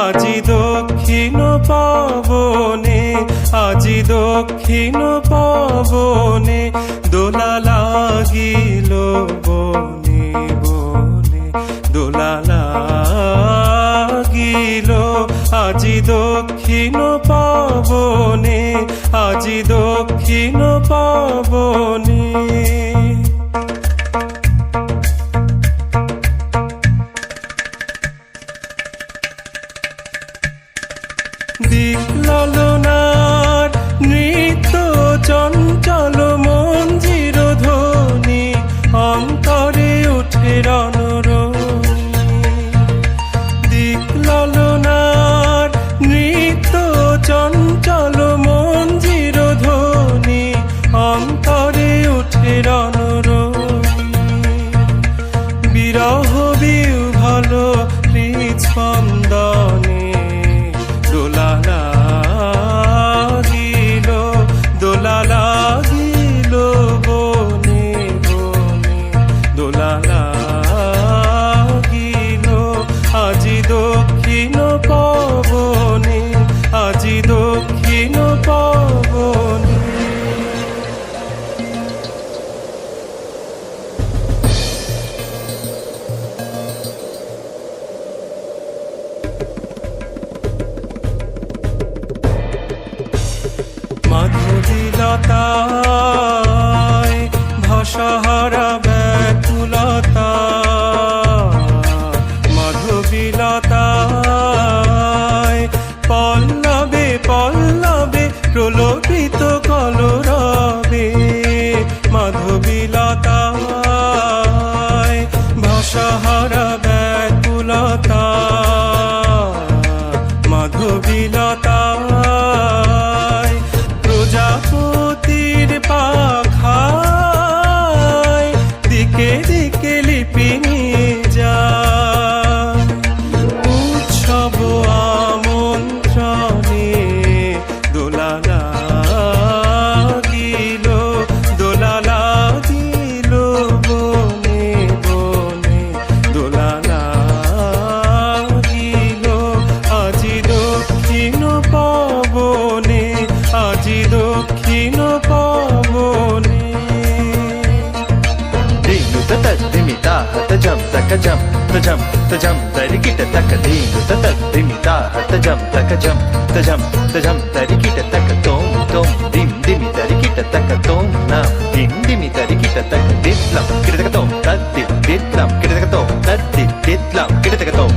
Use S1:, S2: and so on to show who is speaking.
S1: আজি দক্ষিণ পবনে, আজি দক্ষিণ পবনে দোলা লাগিল বনে বনে, দোলা লাগিল আজি দক্ষিণ পবনে, আজি দক্ষিণ পবনে। দিক ললনার নৃত্য চঞ্চল মঞ্জির ধ্বনি, অন্তরে উঠে রণরণি। দিক ললনার নৃত্য চঞ্চল মঞ্জির ধ্বনি, অন্তরে উঠে রণরণি। বিরহ বিহ্বল হৃৎস্পন্দনে দোলা লাগিল, দোলা লাগিল বনে বনে, দোলা লাগিল আজি দক্ষিণ পবনে, আজি দক্ষিণ পবনে। মাধবীলতায় ভাষাহারা ব্যাকুলতা, মাধবীলতায় পল্লবে পল্লবে প্রলোভিত কলরবে, মাধবীলতায় ভাষাহারা ব্যাকুলতা, মাধবীলতায় প্রজাপতির পাখায় দিকে দিকে লিপি নিয়ে যায়। উৎসব আমন্ত্রণে দোলা লাগিল, দোলা লাগিল বনে বনে, দোলা লাগিল আজি দক্ষিণ পবনে, আজি দক্ষিণ পবনে।
S2: dinu tatadimita hatajam takajam tajam tajam tarikita takadinu tatadimita hatajam takajam tajam tajam tarikita takatom tom dim dimi tarikita takatom nam dim dimi tarikita takaditlam kitakatom taditlam kitakatom taditlam kitakatom